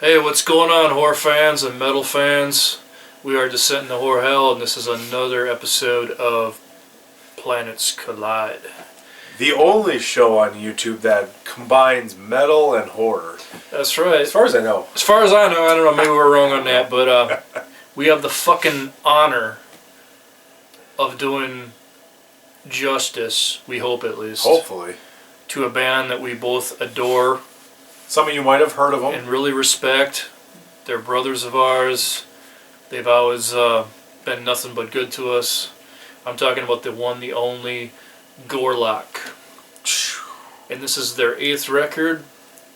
Hey, what's going on, horror fans and metal fans? We are Descent into Horror Hell, and this is another episode of Planets Collide. The only show on YouTube that combines metal and horror. That's right. As far as I know. As far as I know, I don't know, maybe we're wrong on that, but we have the fucking honor of doing justice, we hope at least. Hopefully. To a band that we both adore. Some of you might have heard of them. And really respect. They're brothers of ours. They've always been nothing but good to us. I'm talking about the one, the only, Gorlock. And this is their eighth record.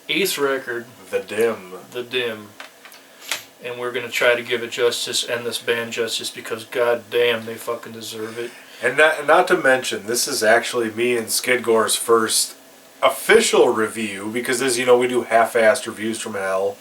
The Dim. The Dim. And we're going to try to give it justice and this band justice because goddamn, they fucking deserve it. And not to mention, this is actually me and Skidgore's first official review, because as you know, we do half-assed reviews from hell,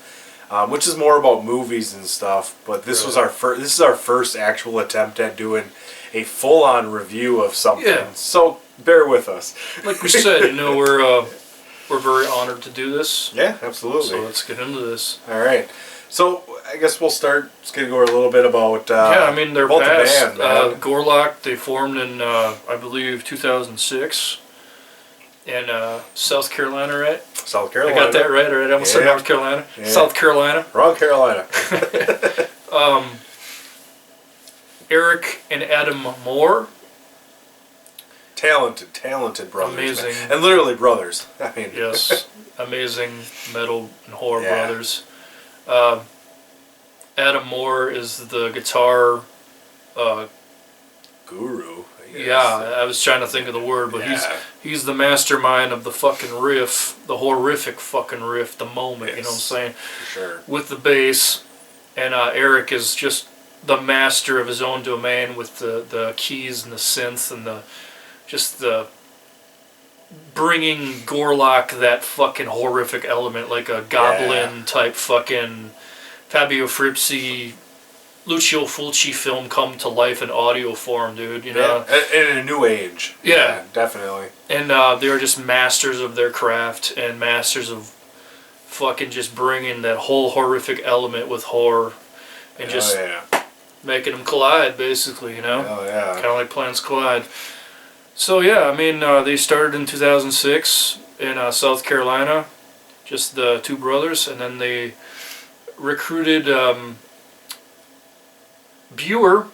which is more about movies and stuff. But this was our first. This is our first actual attempt at doing a full-on review of something. Yeah. So bear with us. Like we said, you know, we're very honored to do this. Yeah, absolutely. So let's get into this. All right. So I guess we'll start Skidgore a little bit about yeah, I mean they're past the band, Gorlock. They formed in I believe 2006 in South Carolina, right? South Carolina. I got that right, right? I almost said North Carolina. Yeah. South Carolina. Wrong Carolina. Eric and Adam Moore. Talented brothers. Amazing. Man. And literally brothers. I mean. Yes. Amazing metal and horror brothers. Adam Moore is the guitar guru. Yeah, I was trying to think of the word, but he's the mastermind of the fucking riff, the horrific fucking riff, the moment, you know what I'm saying? For sure. With the bass, and Eric is just the master of his own domain with the keys and the synth and the bringing Gorlock that fucking horrific element, like a goblin type fucking Fabio Frizzi, Lucio Fulci film come to life in audio form, dude, you know? Yeah, in a new age. Yeah. Definitely. And they're just masters of their craft and masters of fucking just bringing that whole horrific element with horror and just making them collide, basically, you know? Oh, yeah. Kind of like Planets Collide. So, yeah, I mean, they started in 2006 in South Carolina, just the two brothers, and then they recruited Buer.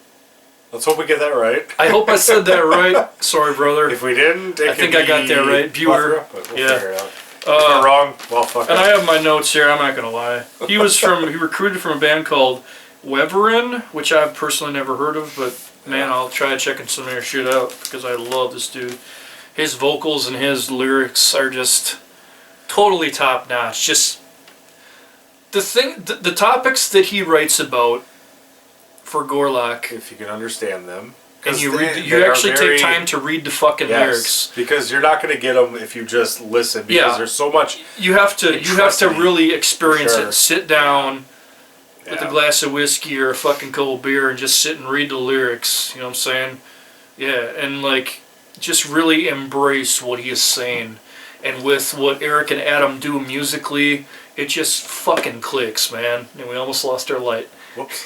Let's hope we get that right. I hope I said that right. Sorry, brother. If we didn't, I think I got that right. Buer. We'll figure it out. If Uh, we're wrong, well, fuck And it. I have my notes here. I'm not gonna lie. He recruited from a band called Weverin, which I've personally never heard of, but man, I'll try checking some of their shit out because I love this dude. His vocals and his lyrics are just totally top notch. Just the topics that he writes about for Gorlock. If you can understand them. And you actually take time to read the fucking lyrics, because you're not going to get them if you just listen. Because there's so much. You have to really experience it. Sit down with a glass of whiskey or a fucking cold beer and just sit and read the lyrics. You know what I'm saying? Yeah, and like just really embrace what he is saying. And with what Eric and Adam do musically, it just fucking clicks, man. And we almost lost our light. Whoops.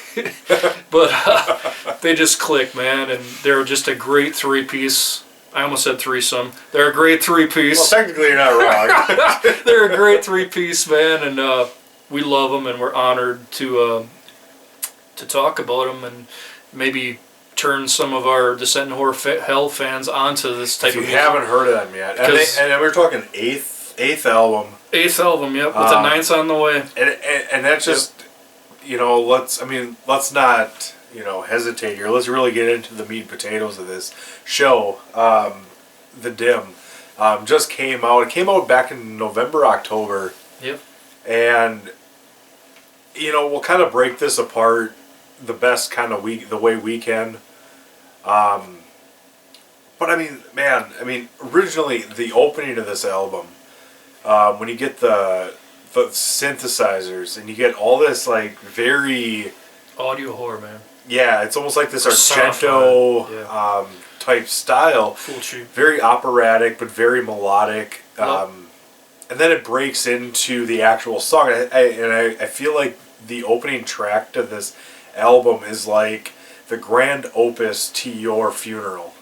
But they just click, man, and they're just a great three-piece. I almost said threesome. They're a great three-piece. Well, technically you're not wrong. They're a great three-piece, man, and we love them, and we're honored to talk about them and maybe turn some of our Descent in Horror Hell fans onto this type of music. If you haven't heard of them yet. And we're talking eighth album. Eighth album, yep, with the ninth on the way. And that's just... You know, let's not, hesitate here. Let's really get into the meat and potatoes of this show. The Dim just came out. It came out back in November, October. Yep. And, we'll kind of break this apart the best kind of the way we can. But I mean, man, originally the opening of this album, when you get the synthesizers and you get all this like very audio horror, man. Yeah, it's almost like this Or Argento yeah. Type style. Very operatic, but very melodic. And then it breaks into the actual song. I feel like the opening track to this album is like the grand opus to your funeral.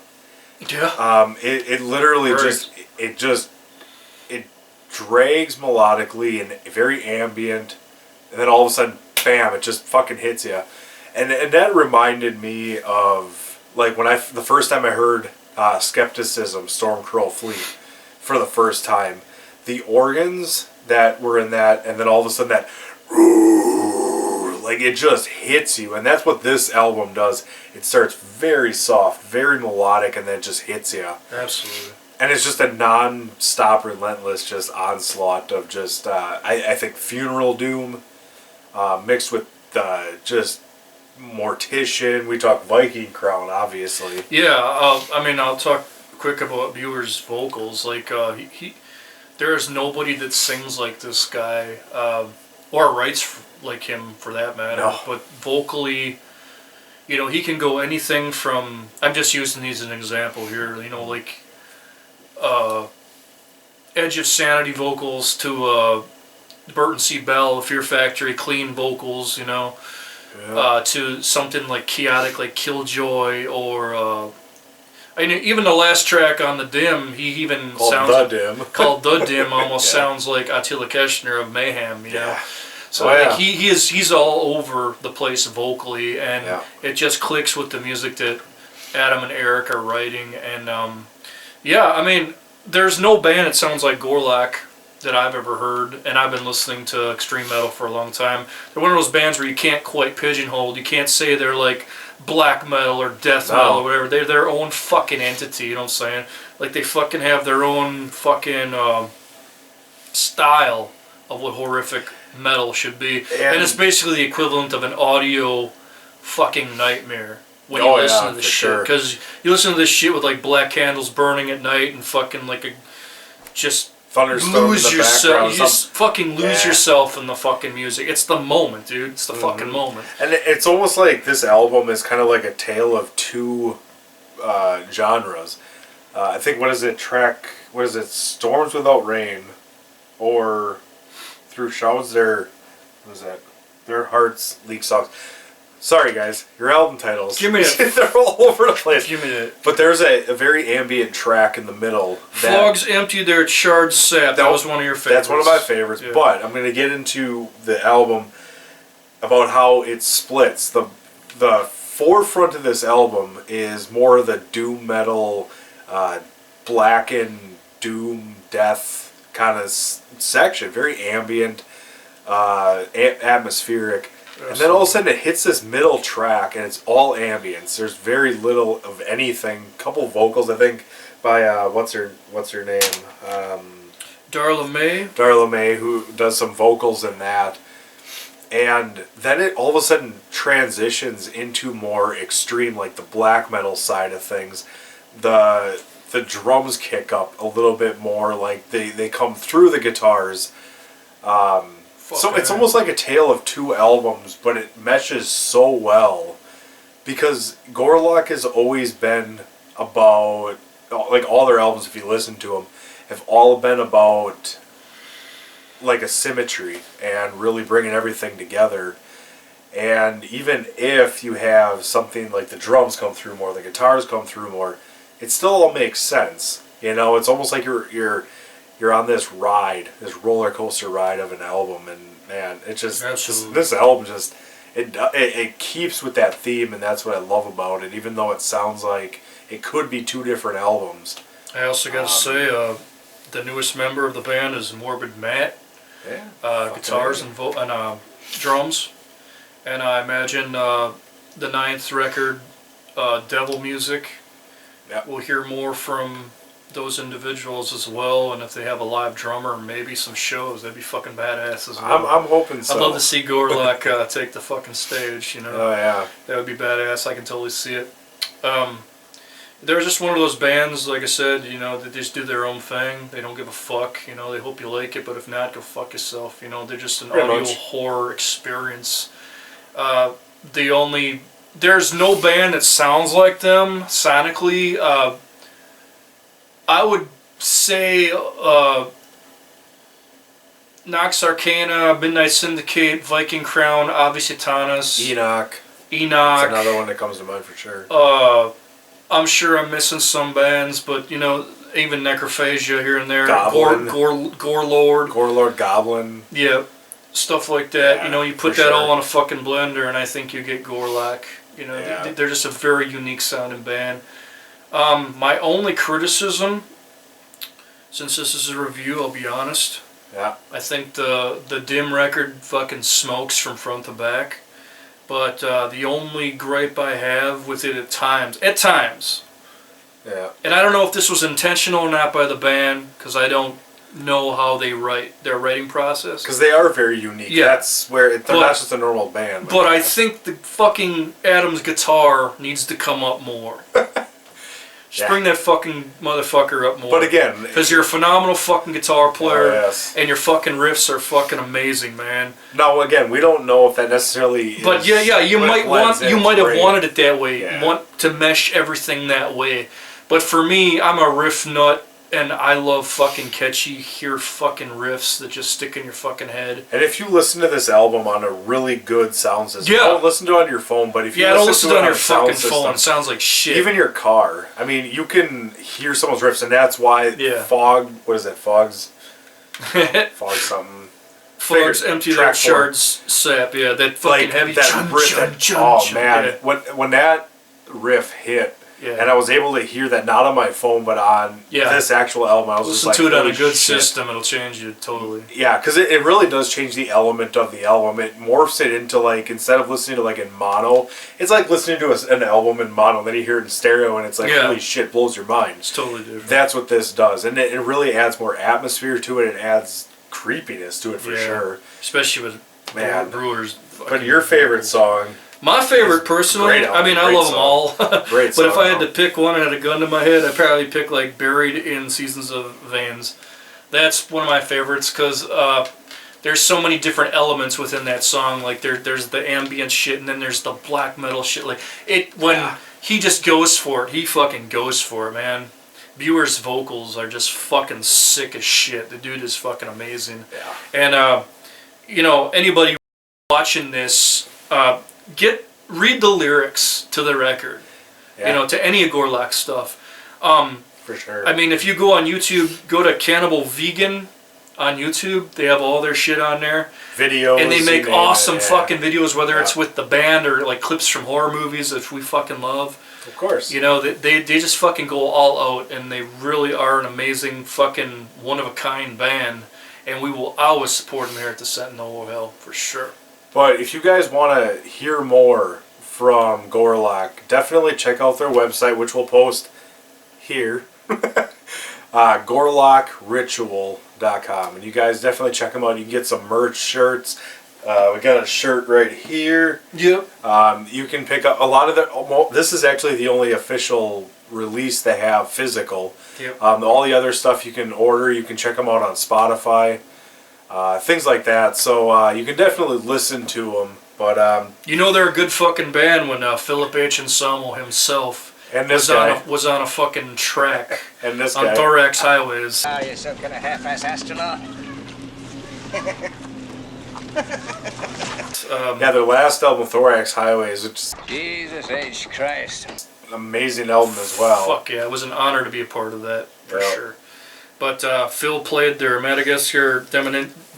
Yeah. It literally it drags melodically and very ambient, and then all of a sudden, bam! It just fucking hits you, and that reminded me of like when the first time I heard Skepticism, Stormcrow Fleet, for the first time, the organs that were in that, and then all of a sudden that, like it just hits you, and that's what this album does. It starts very soft, very melodic, and then just hits you. Absolutely. And it's just a non-stop, relentless, just onslaught of just, I think, funeral doom, mixed with just Mortician. We talk Viking Crown, obviously. Yeah, I'll talk quick about Bueller's vocals. Like, there is nobody that sings like this guy, or writes like him for that matter. No. But vocally, he can go anything from, I'm just using these as an example here, like Edge of Sanity vocals to Burton C. Bell, Fear Factory, clean vocals, to something like chaotic like Killjoy, or even the last track on The Dim, he even called The Dim almost sounds like Attila Keshner of Mayhem, know. So he's all over the place vocally, and it just clicks with the music that Adam and Eric are writing, and there's no band that sounds like Gorlock that I've ever heard, and I've been listening to extreme metal for a long time. They're one of those bands where you can't quite pigeonhole. You can't say they're like black metal or death metal or whatever. They're their own fucking entity, you know what I'm saying? Like they fucking have their own fucking style of what horrific metal should be. And it's basically the equivalent of an audio fucking nightmare when you listen to this shit. Because you listen to this shit with like black candles burning at night and fucking like just thunderstorm lose in the yourself. background. You just fucking lose yourself in the fucking music. It's the moment, dude. It's the fucking moment. And it's almost like this album is kind of like a tale of two genres. I think, what is it, Storms Without Rain, or Through Shouts, Their Hearts Leak Songs. Sorry, guys, your album titles. Give me it. They're all over the place. Give me it. But there's a very ambient track in the middle. Flogs Empty Their Charred Sap. That was one of your favorites. That's one of my favorites. Yeah. But I'm going to get into the album about how it splits. The forefront of this album is more of the doom metal, blackened doom death kind of section. Very ambient, atmospheric. And then all of a sudden it hits this middle track and it's all ambience. There's very little of anything. Couple vocals, I think, by what's her name? Darla May. Darla May, who does some vocals in that. And then it all of a sudden transitions into more extreme, like the black metal side of things. The drums kick up a little bit more, like they come through the guitars. So it's almost like a tale of two albums, but it meshes so well, because Gorlock has always been about, like all their albums, if you listen to them, have all been about like a symmetry and really bringing everything together. And even if you have something like the drums come through more, the guitars come through more, it still all makes sense. It's almost like you're on this ride, this roller coaster ride of an album, and man, it just this album just it keeps with that theme, and that's what I love about it. Even though it sounds like it could be two different albums. I also got to say, the newest member of the band is Morbid Matt. Guitars and drums, and I imagine the 9th record, Devil Music. We'll hear more from those individuals as well, and if they have a live drummer, maybe some shows, that'd be fucking badass as well. I'm hoping so. I'd love to see Gorlock take the fucking stage, Oh yeah, that would be badass. I can totally see it. they're just one of those bands, like I said, you know, that just do their own thing. They don't give a fuck, you know. They hope you like it, but if not, go fuck yourself. You know, they're just an audio horror experience. There's no band that sounds like them sonically. I would say Nox Arcana, Midnight Syndicate, Viking Crown, Avisitanis, Enoch. That's another one that comes to mind for sure. I'm sure I'm missing some bands, but you know, even Necrophagia here and there. Goblin. Gorlord. Gorlord, Goblin. Yeah, stuff like that. Yeah, you know, you put that all on a fucking blender, and I think you get Gorlock. You know, they're just a very unique sounding band. My only criticism, since this is a review, I'll be honest. Yeah. I think the Dim record fucking smokes from front to back. But the only gripe I have with it at times, yeah, and I don't know if this was intentional or not by the band, because I don't know how they write their writing process. Because they are very unique. Yeah. That's where they're not just a normal band. But I think the fucking Adam's guitar needs to come up more. Just bring that fucking motherfucker up more. But again, because you're a phenomenal fucking guitar player, yes. And your fucking riffs are fucking amazing, man. Now again, we don't know if that necessarily. But you might have wanted it that way. Want to mesh everything that way. But for me, I'm a riff nut, and I love fucking catchy, fucking riffs that just stick in your fucking head. And if you listen to this album on a really good sound system, don't listen to it on your phone, but if you listen to it on your fucking phone, it sounds like shit. Even your car. I mean, you can hear someone's riffs, and that's why Fogs something. Fogs empty their shards sap, that fucking heavy that riff. Man, when that riff hit. Yeah. And I was able to hear that not on my phone, but on this actual album. I was listen just like, to it on a good system; it'll change you totally. Yeah, because it really does change the element of the album. It morphs it into like, instead of listening to like in mono, it's like listening to an album in mono. Then you hear it in stereo, and it's like, holy shit, blows your mind. It's totally different. That's what this does, and it really adds more atmosphere to it. It adds creepiness to it for sure. Especially with Brewers. But your favorite song? My favorite, personally, I mean, I love them all. Great song. But if I had to pick one and had a gun to my head, I'd probably pick, like, Buried in Seasons of Veins. That's one of my favorites, because there's so many different elements within that song. Like, there's the ambient shit, and then there's the black metal shit. Like, when he just goes for it, he fucking goes for it, man. Buer's vocals are just fucking sick as shit. The dude is fucking amazing. Yeah. And, you know, anybody watching this... read the lyrics to the record, you know, to any of Gorlock stuff. For sure. I mean, if you go on YouTube, go to Cannibal Vegan on YouTube. They have all their shit on there. Videos. And they make awesome fucking videos, whether it's with the band or like clips from horror movies, which we fucking love. Of course. You know, they just fucking go all out, and they really are an amazing fucking one-of-a-kind band. And we will always support them here at the Sentinel of Hell, for sure. But if you guys want to hear more from Gorlock, definitely check out their website, which we'll post here. GorlockRitual.com. And you guys definitely check them out. You can get some merch, shirts. We got a shirt right here. Yep. You can pick up a lot of their... This is actually the only official release they have physical. Yep. All the other stuff you can order. You can check them out on Spotify. Things like that, so you can definitely listen to them. But you know they're a good fucking band when Philip H. Anselmo himself and this was on a fucking track and this on Thorax Highways. Oh, you're some kind of half-ass astronaut. Yeah, their last album, Thorax Highways, which is Jesus H. Christ, an amazing album as well. Fuck yeah, it was an honor to be a part of that for sure. But Phil played their Madagascar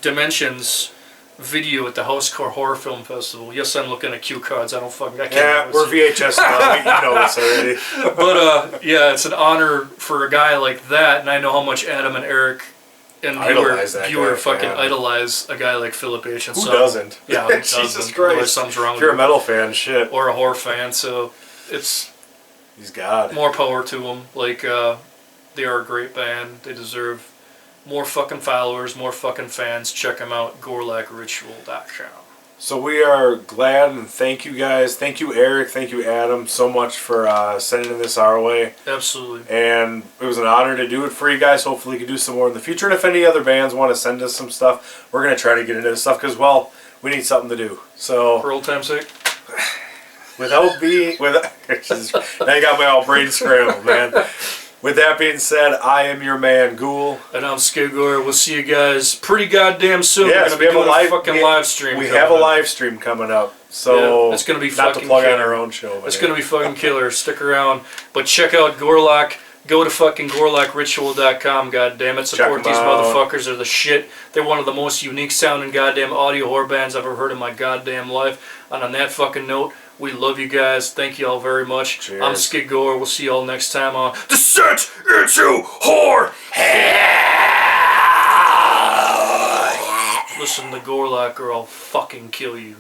Dimensions video at the Housecore Horror Film Festival. Yes, I'm looking at cue cards. I can't. We're VHS now. You know this already. But yeah, it's an honor for a guy like that, and I know how much Adam and Eric and Buer fucking idolize a guy like Philip H. Who doesn't? Yeah, who doesn't? Jesus Christ. Something's wrong if you're a metal fan, shit. Or a horror fan, so he's God. More power to them. Like, they are a great band. They deserve more fucking followers, more fucking fans. Check them out, GorlockRitual.com. So we are glad and thank you guys. Thank you, Eric. Thank you, Adam, so much for sending this our way. Absolutely. And it was an honor to do it for you guys. Hopefully we can do some more in the future. And if any other bands want to send us some stuff, we're going to try to get into this stuff because, well, we need something to do. So for old time's sake. Now you got my all brain scrambled, man. With that being said, I am your man, Ghoul. And I'm Skidgore. We'll see you guys pretty goddamn soon. Yes, We're going to be doing a fucking live stream. We have a live stream coming up. So yeah, it's going to be not fucking to plug killer. on our own show. It's going to be fucking killer. Stick around. But check out Gorlock. Go to fucking GorlockRitual.com, goddammit. Support these motherfuckers. They're the shit. They're one of the most unique sounding goddamn audio horror bands I've ever heard in my goddamn life. And on that fucking note, we love you guys. Thank you all very much. Cheers. I'm Skid Gore. We'll see you all next time on Descent into Whore Hell. Listen, the Gorlock or I'll fucking kill you.